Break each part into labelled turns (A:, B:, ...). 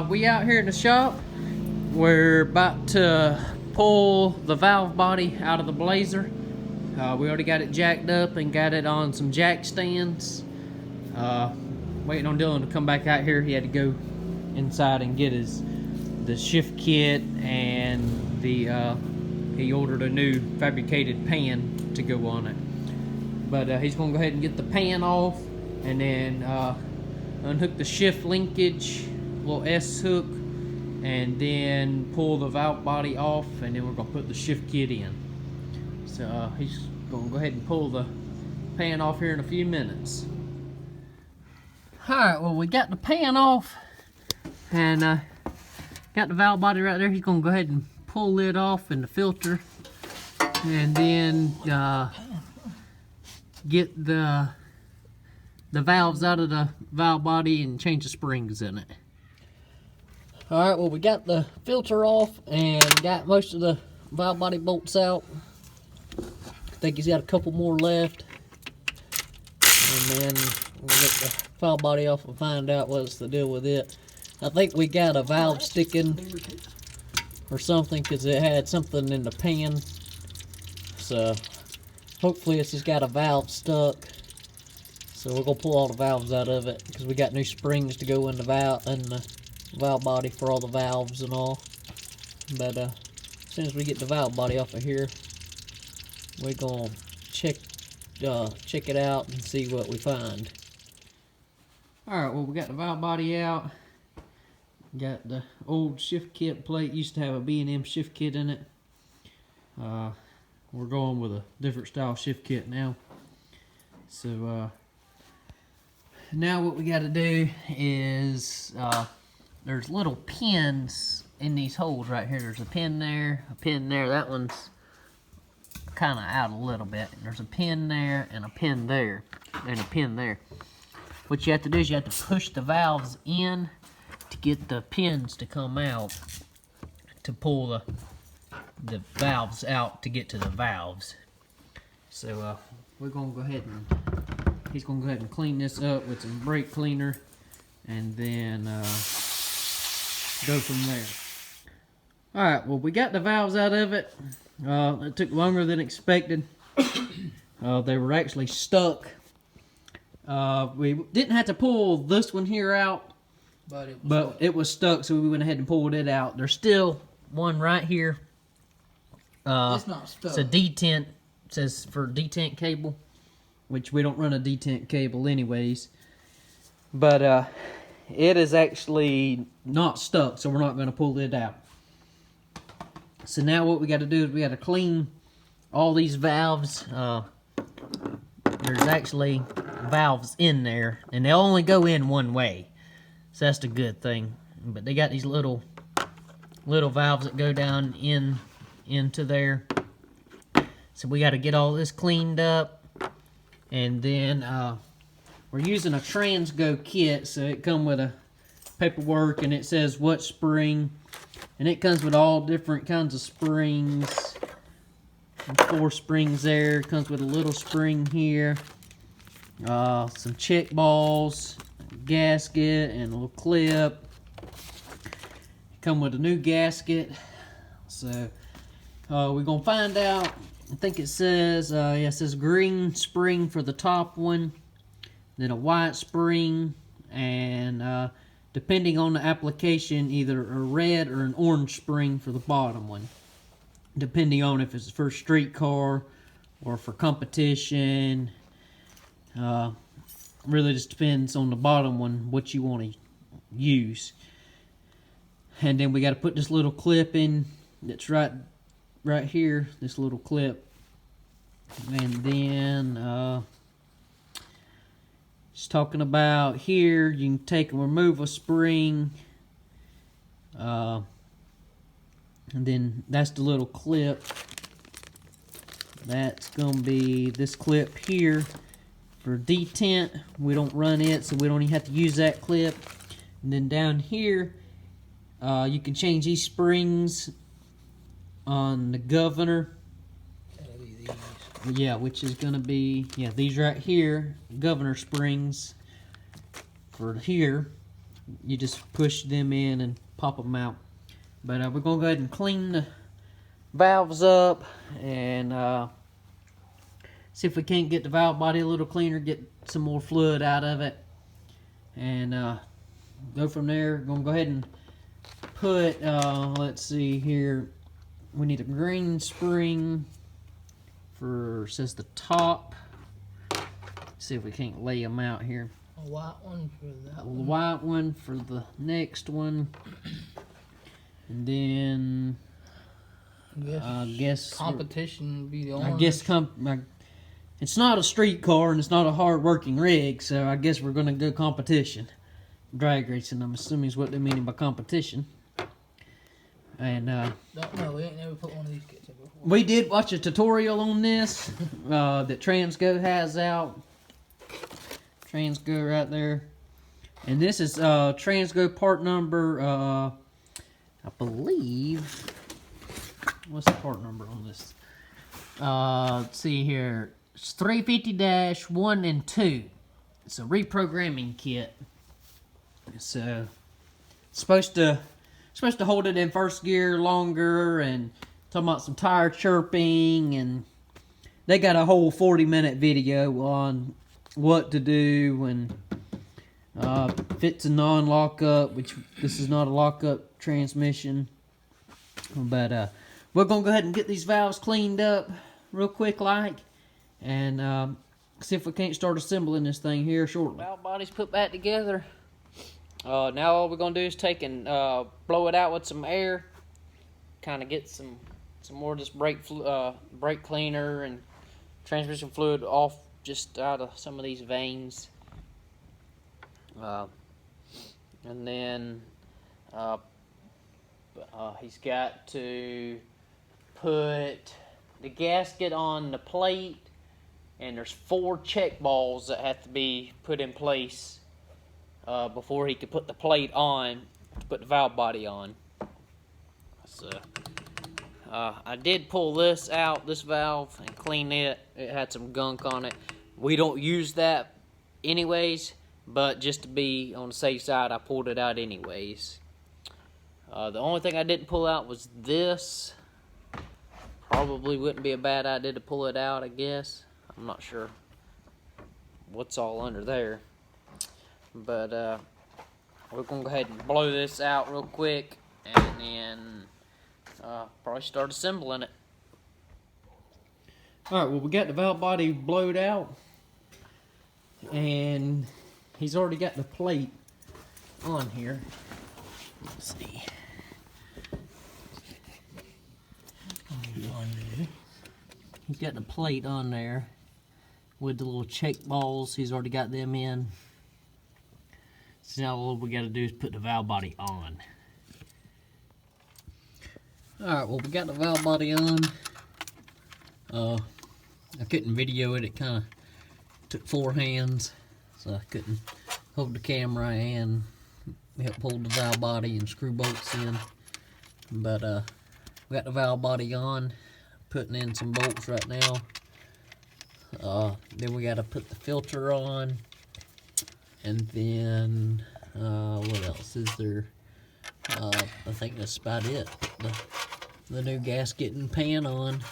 A: We out here in the shop. We're about to pull the valve body out of the Blazer. We already got it jacked up and got it on some jack stands. Waiting on Dylan to come back out here. He had to go inside and get the shift kit, and he ordered a new fabricated pan to go on it. But he's gonna go ahead and get the pan off, and then unhook the shift linkage, little S hook, and then pull the valve body off, and then we're gonna put the shift kit in. So he's gonna go ahead and pull the pan off here in a few minutes. Alright, well, we got the pan off and got the valve body right there. He's gonna go ahead and pull it off in the filter, and then get the valves out of the valve body and change the springs in it. Alright, well, we got the filter off and got most of the valve body bolts out. I think he's got a couple more left. And then we'll get the valve body off and find out what's the deal with it. I think we got a valve sticking or something, because it had something in the pan. So hopefully it's just got a valve stuck. So we're gonna pull all the valves out of it, because we got new springs to go in the valve body for all the valves and all. But as soon as we get the valve body off of here, we're gonna check it out and see what we find. Alright, well, we got the valve body out. Got the old shift kit plate. Used to have a B&M shift kit in it. We're going with a different style shift kit now. So now what we got to do is there's little pins in these holes right here. There's a pin there, a pin there. That one's kind of out a little bit. There's a pin there and a pin there and a pin there. What you have to do is you have to push the valves in to get the pins to come out, to pull the valves out to get to the valves. So we're gonna go ahead and he's gonna go ahead and clean this up with some brake cleaner, and then go from there. Alright, well, we got the valves out of it. It took longer than expected. They were actually stuck. We didn't have to pull this one here out, but it was stuck, so we went ahead and pulled it out. There's still one right here.
B: It's not stuck.
A: It's a detent. It says for detent cable, which we don't run a detent cable anyways. But it is actually not stuck, so we're not going to pull it out. So now what we got to do is we got to clean all these valves. There's actually valves in there, and they only go in one way, so that's the good thing. But they got these little valves that go down into there. So we got to get all this cleaned up, and then we're using a Transgo kit, so it comes with a paperwork, and it says what spring, and it comes with all different kinds of springs. 4 springs there. It comes with a little spring here, some check balls, a gasket, and a little clip. Come with a new gasket. So we're gonna find out. I think it says it says green spring for the top one, then a white spring, and depending on the application, either a red or an orange spring for the bottom one, depending on if it's for a street car or for competition. Really just depends on the bottom one what you want to use. And then we got to put this little clip in that's right here, this little clip. And then just talking about here, you can take and remove a spring, and then that's the little clip. That's gonna be this clip here for detent. We don't run it, so we don't even have to use that clip. And then down here, you can change these springs on the governor. Yeah, which is gonna be, these right here, governor springs for here. you just push them in and pop them out. But we're going to go ahead and clean the valves up and see if we can't get the valve body a little cleaner, get some more fluid out of it, and go from there. Going to go ahead and put, let's see here, we need a green spring for, says the top. See if we can't lay them out here.
B: A white one for that
A: A
B: one.
A: white one for the next one. And then I guess
B: competition would be the
A: I
B: orange.
A: guess it's not a street car and it's not a hard working rig, so I guess we're gonna go competition. Drag racing, I'm assuming is what they're meaning by competition. And
B: Don't know, we ain't never put one of these kits in before.
A: we did watch a tutorial on this that Transgo has out. Transgo right there. And this is Transgo part number, I believe, what's the part number on this? Let's see here. It's 350-1 and 2. It's a reprogramming kit. So it's supposed to hold it in first gear longer, and talking about some tire chirping, and they got a whole 40-minute video on what to do and if it's a non-lockup, which this is not a lockup transmission. But we're gonna go ahead and get these valves cleaned up real quick like, and see if we can't start assembling this thing here shortly. Valve body's put back together. Now all we're gonna do is take and blow it out with some air, kind of get some more of this brake cleaner and transmission fluid off just out of some of these veins. And then he's got to put the gasket on the plate, and there's 4 check balls that have to be put in place before he can put the plate on to put the valve body on. So I did pull this out, this valve, and clean it. It had some gunk on it. We don't use that anyways, but just to be on the safe side, I pulled it out anyways. The only thing I didn't pull out was this. Probably wouldn't be a bad idea to pull it out, I guess. I'm not sure what's all under there. But we're going to go ahead and blow this out real quick, and then probably start assembling it. Alright, well, we got the valve body blowed out, and he's already got the plate on here. Let's see. He's got the plate on there with the little check balls. He's already got them in. So now all we got to do is put the valve body on. Alright, well, we got the valve body on. I couldn't video it. It kind of took 4 hands, so I couldn't hold the camera and help hold the valve body and screw bolts in. But we got the valve body on, putting in some bolts right now. Then we got to put the filter on, and then what else is there? I think that's about it. The new gasket and pan on,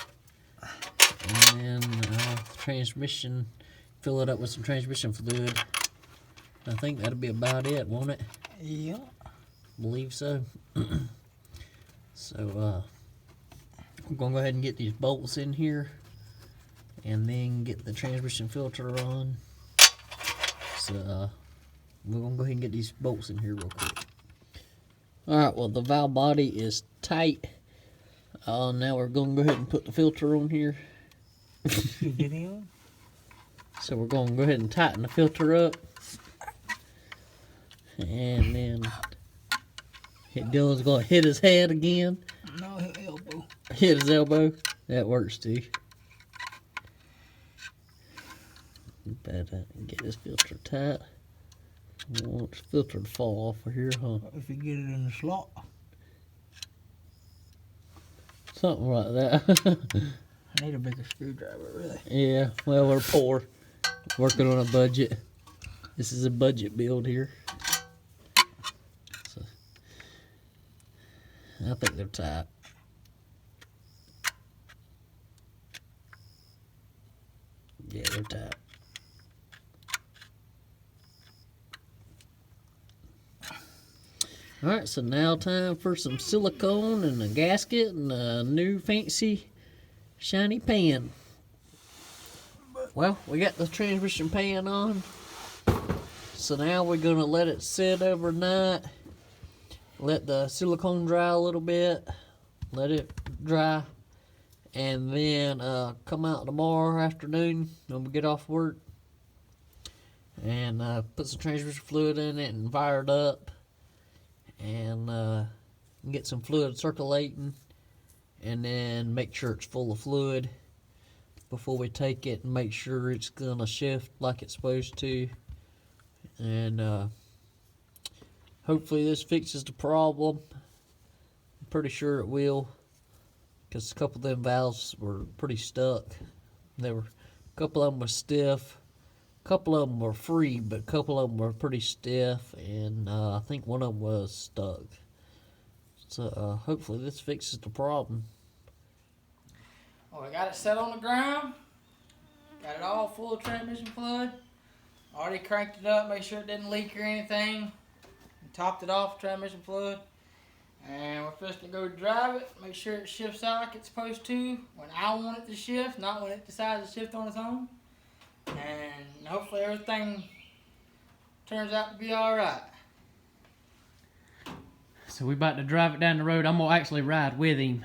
A: and then transmission, fill it up with some transmission fluid. I think that'll be about it, won't it?
B: Yeah.
A: Believe so. So we're gonna go ahead and get these bolts in here, and then get the transmission filter on. So we're gonna go ahead and get these bolts in here real quick. Alright, well, the valve body is tight. Now we're gonna go ahead and put the filter on here. So we're gonna go ahead and tighten the filter up, and then Dylan's gonna hit his head again.
B: No, his elbow.
A: Hit his elbow. That works too. Better get this filter tight. I don't want this filter to fall off of here, huh?
B: If you get it in the slot.
A: Something like that.
B: I need a bigger screwdriver, really.
A: Yeah, well, we're poor. Working on a budget. This is a budget build here. I think they're tight. Yeah, they're tight. Alright, so now time for some silicone and a gasket and a new fancy shiny pan. Well, we got the transmission pan on. So now we're going to let it sit overnight. Let the silicone dry a little bit. Let it dry. And then come out tomorrow afternoon when we get off work. And put some transmission fluid in it and fire it up. And get some fluid circulating. And then make sure it's full of fluid before we take it, and make sure it's gonna shift like it's supposed to. And hopefully this fixes the problem. I'm pretty sure it will, because a couple of them valves were pretty stuck. A couple of them were stiff, a couple of them were free, but a couple of them were pretty stiff, and I think one of them was stuck. So hopefully this fixes the problem.
B: Well, I got it set on the ground. Got it all full of transmission fluid. Already cranked it up, make sure it didn't leak or anything. And topped it off with transmission fluid. And we're supposed to go drive it, make sure it shifts out like it's supposed to when I want it to shift, not when it decides to shift on its own. And hopefully everything turns out to be alright.
A: So we about to drive it down the road. I'm gonna actually ride with him.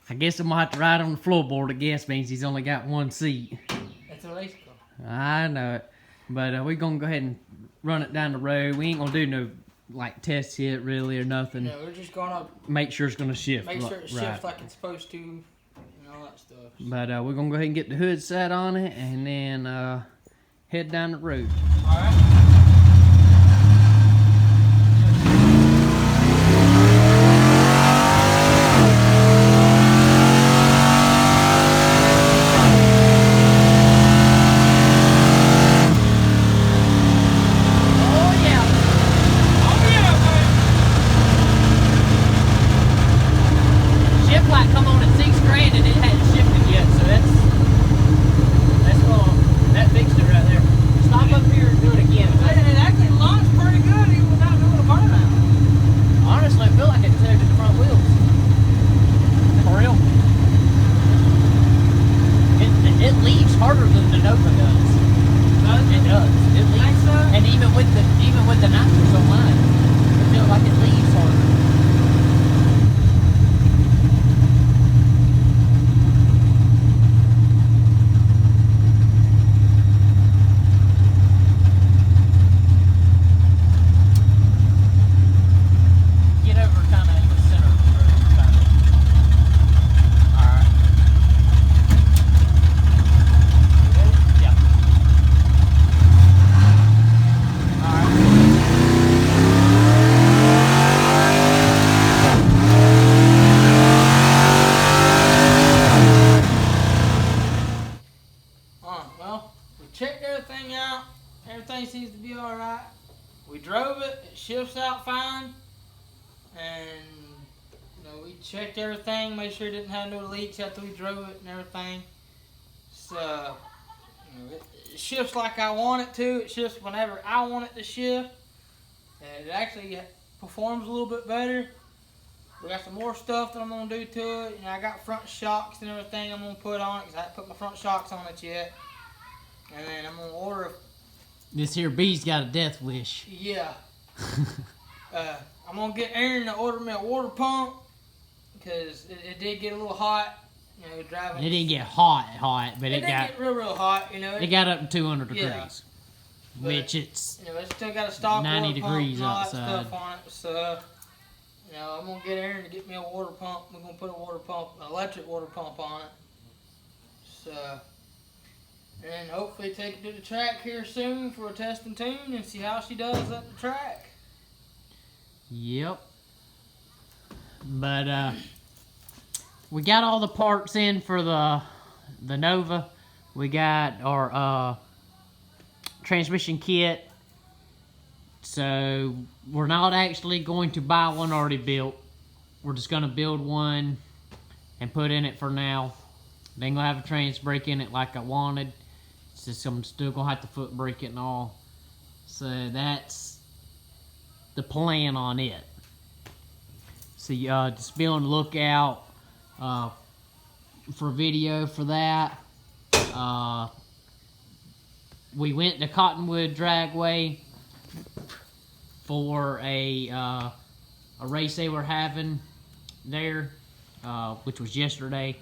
A: I guess I'm gonna have to ride on the floorboard. I guess means he's only got one seat.
B: That's a race car.
A: I know it, but we're gonna go ahead and run it down the road. We ain't gonna do no like test hit really or nothing.
B: No, we're just gonna
A: make sure it's gonna shift.
B: Make sure it shifts like it's supposed to, and all that stuff.
A: But we're gonna go ahead and get the hood set on it, and then head down the road.
B: All right. Everything seems to be alright. We drove it, it shifts out fine, and we checked everything, made sure it didn't have no leaks after we drove it and everything. So it shifts like I want it to. It shifts whenever I want it to shift, and it actually performs a little bit better. We got some more stuff that I'm gonna do to it. I got front shocks and everything I'm gonna put on it because I haven't put my front shocks on it yet. And then I'm gonna order.
A: This here bee's got a death wish.
B: Yeah. I'm gonna get Aaron to order me a water pump because it did get a little hot. Driving.
A: It didn't get hot, but it got
B: get real hot.
A: It got up to 200 degrees,
B: yeah.
A: Which it's
B: it's still got a stock
A: 90
B: water
A: degrees
B: pump and all
A: outside.
B: that stuff on it. So I'm gonna get Aaron to get me a water pump. We're gonna put an electric water pump on it. So. And hopefully take it to the track here soon for a test and tune and see how she does at the track.
A: Yep. But we got all the parts in for the Nova. We got our transmission kit. So we're not actually going to buy one already built. we're just gonna build one and put in it for now. They ain't gonna have a trans brake in it like I wanted. It's just I'm still gonna have to foot brake it and all. So that's the plan on it. So just be on the lookout for a video for that. We went to Cottonwood Dragway for a race they were having there, which was yesterday.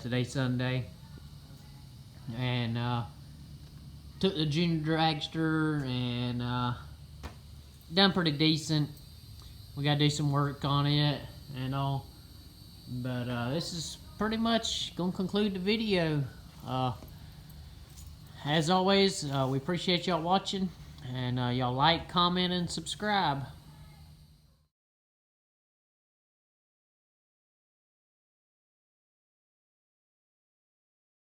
A: Today's Sunday, and took the junior dragster and done pretty decent. We gotta do some work on it and all, but this is pretty much gonna conclude the video. As always, we appreciate y'all watching, and y'all like, comment, and subscribe.